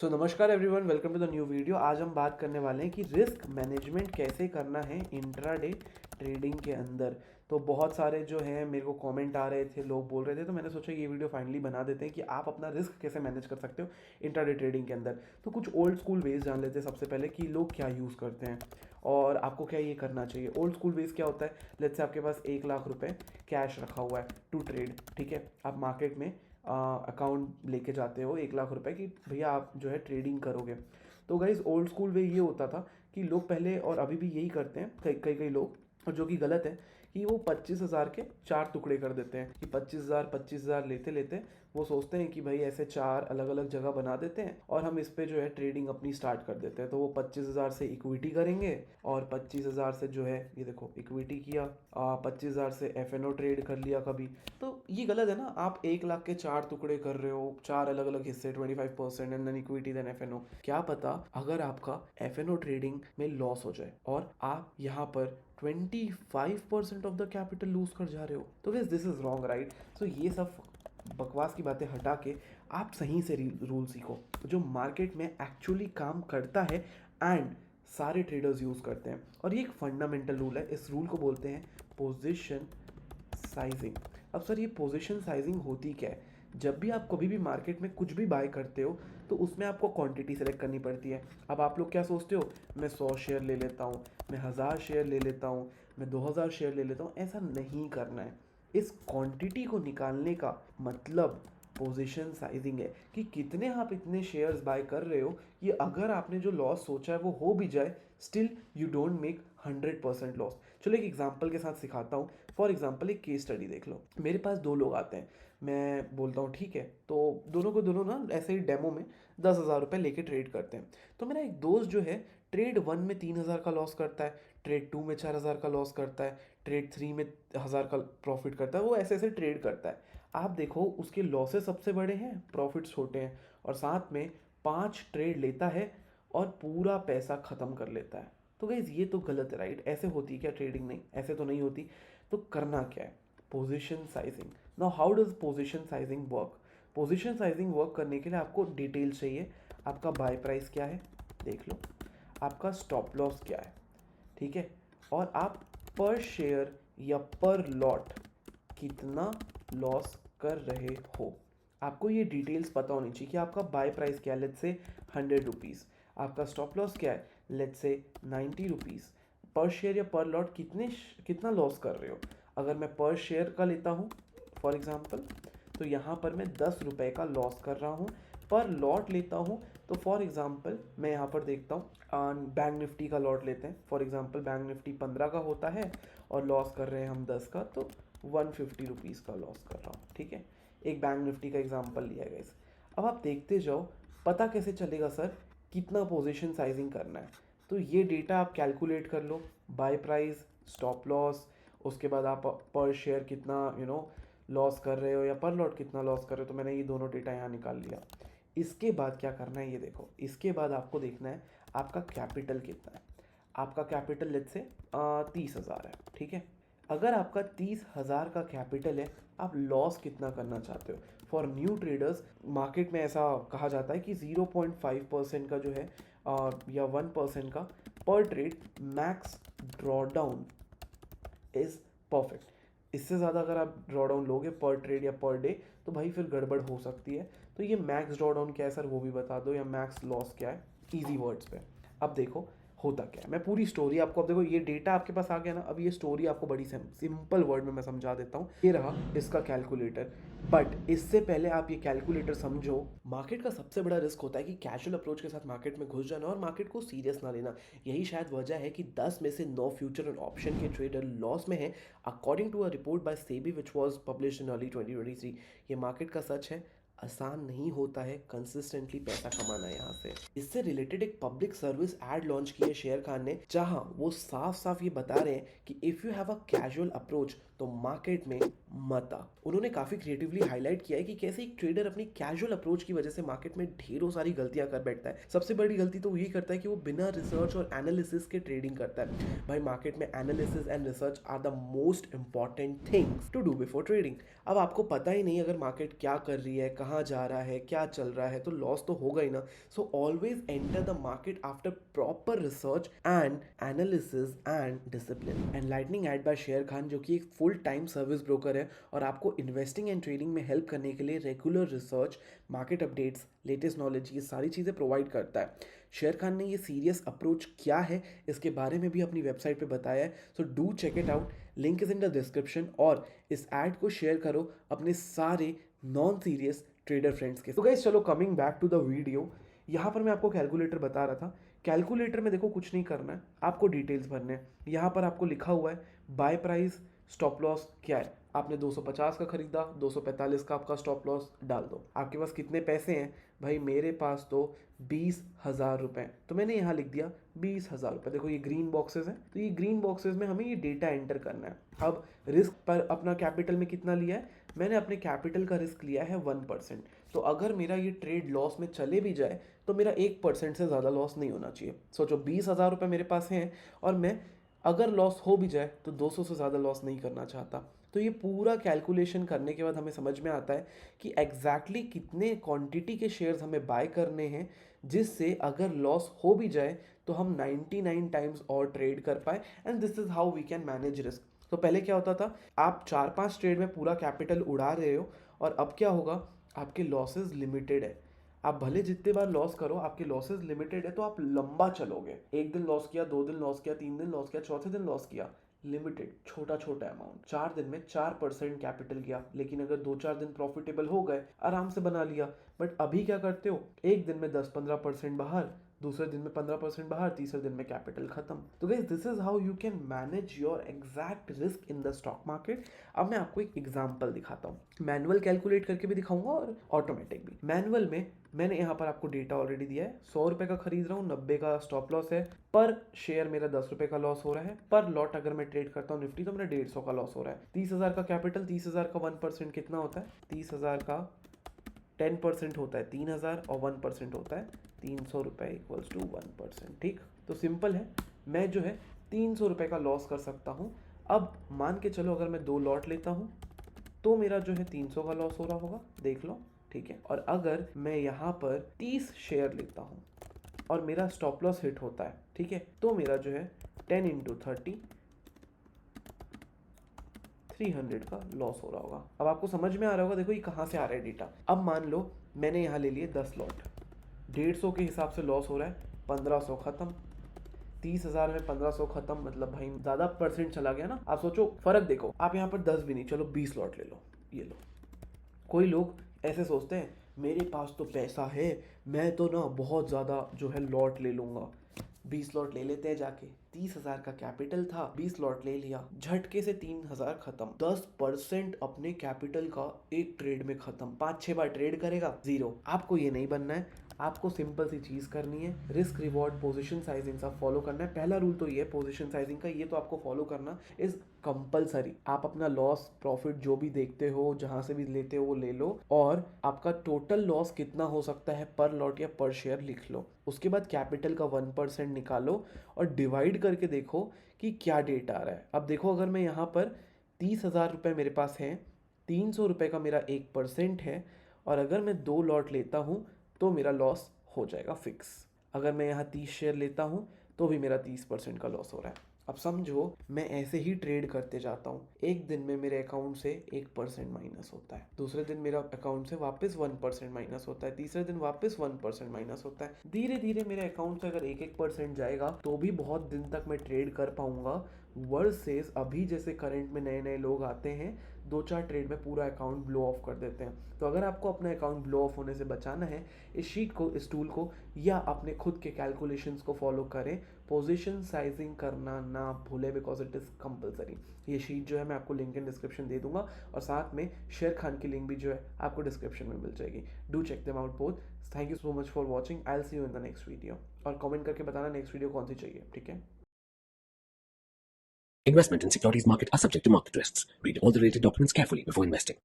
तो नमस्कार everyone, welcome to the new video. आज हम बात करने वाले हैं कि रिस्क मैनेजमेंट कैसे करना है इंट्राडे ट्रेडिंग के अंदर। तो बहुत सारे जो हैं मेरे को कमेंट आ रहे थे, लोग बोल रहे थे, तो मैंने सोचा ये वीडियो फाइनली बना देते हैं कि आप अपना रिस्क कैसे मैनेज कर सकते हो इंट्राडे ट्रेडिंग के अंदर। तो कुछ ओल्ड स्कूल वेज जान लेते हैं सबसे पहले कि लोग क्या यूज़ करते हैं और आपको क्या ये करना चाहिए। ओल्ड स्कूल वेज क्या होता है, लेट्स से आपके पास 1 लाख रुपए कैश रखा हुआ है टू ट्रेड। ठीक है, आप मार्केट में अकाउंट लेके जाते हो 1 लाख रुपए की, भैया आप जो है ट्रेडिंग करोगे। तो गाइज ओल्ड स्कूल वे ये होता था कि लोग पहले, और अभी भी यही करते हैं कई कई कई लोग, और जो कि गलत है, कि वो 25,000 के 4 टुकड़े कर देते हैं कि 25,000 लेते लेते वो सोचते हैं कि भाई ऐसे 4 अलग अलग जगह बना देते हैं और हम इस पे जो है ट्रेडिंग अपनी स्टार्ट कर देते हैं। तो वो 25,000 से इक्विटी करेंगे और 25,000 से जो है ये देखो इक्विटी किया, 25,000 से FNO ट्रेड कर लिया कभी। तो ये गलत है ना, आप 1 लाख के 4 टुकड़े कर रहे हो, 4 अलग अलग हिस्से, 25% and then equity then FNO। क्या पता अगर आपका FNO ट्रेडिंग में लॉस हो जाए और आप यहाँ पर 25% ऑफ द कैपिटल लूज कर जा रहे हो, तो guys this is wrong, right. So ये सब बकवास की बातें हटा के आप सही से रूल सीखो जो मार्केट में एक्चुअली काम करता है एंड सारे ट्रेडर्स यूज़ करते हैं। और ये एक फंडामेंटल रूल है, इस रूल को बोलते हैं पोजीशन साइजिंग। अब सर ये पोजीशन साइजिंग होती क्या है? जब भी आप कभी भी मार्केट में कुछ भी बाय करते हो तो उसमें आपको क्वांटिटी सेलेक्ट करनी पड़ती है। अब आप लोग क्या सोचते हो, मैं 100 शेयर ले लेता हूँ, मैं 1000 शेयर ले लेता हूँ, मैं 2000 शेयर ले लेता हूँ। ऐसा नहीं करना है। इस क्वांटिटी को निकालने का मतलब पोजीशन साइजिंग है कि कितने आप इतने शेयर्स बाय कर रहे हो कि अगर आपने जो लॉस सोचा है वो हो भी जाए, still you don't make 100% loss. चलो एक एग्जांपल के साथ सिखाता हूँ। फॉर एग्जांपल एक केस स्टडी देख लो। मेरे पास 2 लोग आते हैं, मैं बोलता हूँ ठीक है, तो दोनों को दोनों ना ऐसे ही डेमो में 10,000 रुपये लेके ट्रेड करते हैं। तो मेरा एक दोस्त जो है ट्रेड 1 में 3,000 का लॉस करता है, ट्रेड 2 में 4,000 का लॉस करता है, ट्रेड 3 में 1,000 का प्रॉफिट करता है। वो ऐसे ऐसे ट्रेड करता है। आप देखो उसके लॉसेस सबसे बड़े हैं, प्रॉफिट्स छोटे हैं, और साथ में 5 ट्रेड लेता है और पूरा पैसा ख़त्म कर लेता है। तो गाइज ये तो गलत है, राइट। ऐसे होती है क्या ट्रेडिंग? नहीं, ऐसे तो नहीं होती। तो करना क्या है? Position sizing. Now how does position sizing work? Position sizing work करने के लिए आपको डिटेल चाहिए। आपका बाय प्राइस क्या है देख लो, आपका स्टॉप लॉस क्या है, ठीक है, और आप पर शेयर या पर लॉट कितना लॉस कर रहे हो। आपको ये डिटेल्स पता होनी चाहिए कि आपका बाय प्राइस क्या है, लेट्स से 100 रुपीज़, आपका स्टॉप लॉस क्या है, लेट्स से 90 रुपीज़, पर शेयर या पर लॉट कितना लॉस कर रहे हो। अगर मैं पर शेयर का लेता हूँ फॉर एग्जांपल, तो यहाँ पर मैं 10 रुपये का लॉस कर रहा हूँ। पर लॉट लेता हूँ तो फॉर एग्जांपल मैं यहाँ पर देखता हूँ, बैंक निफ्टी का लॉट लेते हैं। फॉर एग्जांपल बैंक निफ्टी 15 का होता है और लॉस कर रहे हैं हम 10 का, तो 150 रुपीज़ का लॉस कर रहा हूँ, ठीक है। एक बैंक निफ्टी का एग्जांपल लिया गया इस। अब आप देखते जाओ, पता कैसे चलेगा सर कितना पोजीशन साइजिंग करना है? तो ये डेटा आप कैलकुलेट कर लो, बाय प्राइस, स्टॉप लॉस, उसके बाद आप पर शेयर कितना लॉस कर रहे हो या पर लॉट कितना लॉस कर रहे हो। तो मैंने ये दोनों डेटा यहाँ निकाल लिया। इसके बाद क्या करना है ये देखो, इसके बाद आपको देखना है आपका कैपिटल कितना है। आपका कैपिटल लेट्स से 30,000 है, ठीक है। अगर आपका 30,000 का कैपिटल है, आप लॉस कितना करना चाहते हो? फॉर न्यू ट्रेडर्स मार्केट में ऐसा कहा जाता है कि 0.5% का जो है या 1% का पर trade max drawdown is perfect. इससे ज़्यादा अगर आप ड्रॉडाउन लोगे पर ट्रेड या पर डे, तो भाई फिर गड़बड़ हो सकती है। तो ये मैक्स ड्रॉडाउन क्या है सर वो भी बता दो, या मैक्स लॉस क्या है, इजी वर्ड्स पे। अब देखो होता क्या है, मैं पूरी स्टोरी आपको, अब देखो ये डेटा आपके पास आ गया ना, अब ये स्टोरी आपको बड़ी सिंपल वर्ड में मैं समझा देता हूँ। ये रहा इसका कैलकुलेटर, बट इससे पहले आप ये कैलकुलेटर समझो। मार्केट का सबसे बड़ा रिस्क होता है कि कैजुअल अप्रोच के साथ मार्केट में घुस जाना और मार्केट को सीरियस ना लेना। यही शायद वजह है कि 10 में से 9 फ्यूचर और ऑप्शन के ट्रेडर लॉस में हैं, according to a report by SEBI which was published in early 2023। ये मार्केट का सच है, आसान नहीं होता है कंसिस्टेंटली पैसा कमाना यहाँ से। इससे रिलेटेड एक पब्लिक सर्विस एड लॉन्च की है शेर खान ने, जहां वो साफ साफ ये बता रहे हैं कि if you have a casual approach तो मार्केट में मत आ। उन्होंने काफ़ी क्रिएटिवली हाईलाइट किया है कि कैसे एक ट्रेडर अपनी कैजुअल अप्रोच की वजह से मार्केट में ढेरों सारी गलतियां कर बैठता है। सबसे बड़ी गलती तो यही करता है कि वो बिना रिसर्च और एनालिसिस के ट्रेडिंग करता है। भाई मार्केट में analysis and research are the most important things to do before trading. अब आपको पता ही नहीं अगर मार्केट क्या कर रही है, कहाँ कहाँ जा रहा है, क्या चल रहा है, तो लॉस तो होगा ही ना। So always enter the market after proper research and analysis and discipline. Enlightening ad by Sharekhan, जो कि एक फुल टाइम सर्विस ब्रोकर है और आपको इन्वेस्टिंग एंड ट्रेडिंग में हेल्प करने के लिए regular research, market updates, latest knowledge, ये सारी चीज़ें प्रोवाइड करता है। शेर खान ने ये सीरियस अप्रोच क्या है इसके बारे में भी अपनी वेबसाइट पे बताया है। So do check it out, link is in the description. और इस ऐड को शेयर करो अपने सारे नॉन सीरियस ट्रेडर फ्रेंड्स के। तो गाइस चलो coming back to the video, यहाँ पर मैं आपको कैलकुलेटर बता रहा था। कैलकुलेटर में देखो कुछ नहीं करना है, आपको डिटेल्स भरने हैं। यहाँ पर आपको लिखा हुआ है बाय प्राइस, स्टॉप लॉस क्या है। आपने 250 का खरीदा, 245 का आपका स्टॉप लॉस डाल दो। आपके पास कितने पैसे हैं भाई, मेरे पास तो 20,000 रुपये, तो मैंने यहाँ लिख दिया 20,000 रुपये। देखो ये ग्रीन बॉक्सेस हैं, तो ये ग्रीन बॉक्सेस में हमें ये डेटा एंटर करना है। अब रिस्क पर अपना कैपिटल में कितना लिया है, मैंने अपने कैपिटल का रिस्क लिया है 1%। तो अगर मेरा ये ट्रेड लॉस में चले भी जाए तो मेरा 1% से ज़्यादा लॉस नहीं होना चाहिए। सोचो 20,000 रुपये मेरे पास हैं और मैं अगर लॉस हो भी जाए तो 200 से ज़्यादा लॉस नहीं करना चाहता। तो ये पूरा कैलकुलेशन करने के बाद हमें समझ में आता है कि एग्जैक्टली कितने क्वांटिटी के शेयर्स हमें बाय करने हैं, जिससे अगर लॉस हो भी जाए तो हम 99 टाइम्स और ट्रेड कर पाए। And this is how we can manage risk. तो पहले क्या होता था, आप 4-5 ट्रेड में पूरा कैपिटल उड़ा रहे हो और अब क्या होगा, आपके लॉसेस लिमिटेड है। आप भले जितने बार लॉस करो, आपके लॉसेस लिमिटेड है, तो आप लंबा चलोगे। एक दिन लॉस किया, 2 दिन लॉस किया, 3 दिन लॉस किया, चौथे दिन लॉस किया, लिमिटेड, छोटा छोटा अमाउंट। 4 दिन में 4% कैपिटल गया, लेकिन अगर 2-4 दिन प्रॉफिटेबल हो गए, आराम से बना लिया। बट अभी क्या करते हो, एक दिन में 10-15% बाहर, दूसरे दिन में 15% बाहर, तीसरे दिन में कैपिटल खत्म। तो guys this is how you can manage your exact risk in the stock market. अब मैं आपको एक एग्जांपल दिखाता हूँ, मैनुअल कैलकुलेट करके भी दिखाऊंगा और ऑटोमेटिक भी। मैनुअल में मैंने यहाँ पर आपको डेटा ऑलरेडी दिया है। 100 रुपये का खरीद रहा हूँ, 90 का स्टॉप लॉस है, पर शेयर मेरा 10 रुपये का लॉस हो रहा है, पर लॉट अगर मैं ट्रेड करता हूँ निफ्टी तो मेरा 150 का लॉस हो रहा है। 30,000 का कैपिटल, 30,000 का 1% कितना होता है, 30,000 का 10% होता है 3,000 और 1% होता है 300 रुपये इक्वल्स टू 1%। ठीक, तो सिंपल है, मैं जो है 300 रुपये का लॉस कर सकता हूँ। अब मान के चलो अगर मैं 2 लॉट लेता हूँ तो मेरा जो है 300 का लॉस हो रहा होगा, देख लो, ठीक है। और अगर मैं यहाँ पर 30 शेयर लेता हूँ और मेरा स्टॉप लॉस हिट होता है, ठीक है, तो मेरा जो है 10 इंटू 30 300 का लॉस हो रहा होगा। अब आपको समझ में आ रहा होगा, देखो ये कहाँ से आ रहा है डेटा। अब मान लो मैंने यहाँ ले लिए 10 लॉट, 150 के हिसाब से लॉस हो रहा है, 1500 खत्म। 30,000 में 1500 खत्म, मतलब भाई ज़्यादा परसेंट चला गया ना। आप सोचो फर्क देखो, आप यहाँ पर 10 भी नहीं, चलो 20 लॉट ले लो, ये लो। कोई लोग ऐसे सोचते हैं मेरे पास तो पैसा है, मैं तो ना बहुत ज़्यादा जो है लॉट ले लूँगा। 20 लॉट ले लेते हैं जाके, 30,000 का कैपिटल था, 20 लॉट ले लिया, झटके से 3,000 खत्म। 10% अपने कैपिटल का एक ट्रेड में खत्म। 5-6 बार ट्रेड करेगा, जीरो। आपको ये नहीं बनना है, आपको सिंपल सी चीज़ करनी है, रिस्क रिवॉर्ड पोजीशन साइजिंग सब फॉलो करना है। पहला रूल तो ये है पोजीशन साइजिंग का, ये तो आपको फॉलो करना इज कंपलसरी। आप अपना लॉस प्रॉफिट जो भी देखते हो, जहां से भी लेते हो वो ले लो, और आपका टोटल लॉस कितना हो सकता है पर लॉट या पर शेयर लिख लो। उसके बाद कैपिटल का 1% निकालो और डिवाइड करके देखो कि क्या डेटा आ रहा है। अब देखो अगर मैं यहाँ पर 30,000 रुपये मेरे पास हैं, 300 रुपये का मेरा 1% है, और अगर मैं 2 लॉट लेता हूँ तो मेरा लॉस हो जाएगा फिक्स। अगर मैं यहाँ 30 शेयर लेता हूँ तो भी मेरा 30% का लॉस हो रहा है। अब समझो मैं ऐसे ही ट्रेड करते जाता हूँ, एक दिन में मेरे अकाउंट से 1% माइनस होता है, दूसरे दिन मेरा अकाउंट से वापस 1% माइनस होता है, तीसरे दिन वापस 1% माइनस होता है। धीरे धीरे मेरे अकाउंट से अगर 1-1% जाएगा तो भी बहुत दिन तक मैं ट्रेड कर पाऊंगा। वर्सेस अभी जैसे करंट में नए नए लोग आते हैं, 2-4 ट्रेड में पूरा अकाउंट ब्लो ऑफ कर देते हैं। तो अगर आपको अपना अकाउंट ब्लो ऑफ होने से बचाना है, इस शीट को, इस टूल को या अपने खुद के कैलकुलेशंस को फॉलो करें। पोजीशन साइजिंग करना ना भूलें, बिकॉज इट इज़ कंपलसरी। ये शीट जो है मैं आपको लिंक इन डिस्क्रिप्शन दे दूंगा, और साथ में शेर खान की लिंक भी जो है आपको डिस्क्रिप्शन में मिल जाएगी। Do check them out both. Thank you so much for watching. I will see you in the next video. और कमेंट करके बताना नेक्स्ट वीडियो कौन सी चाहिए, ठीक है। Investment in securities market are subject to market risks. Read all the related documents carefully before investing.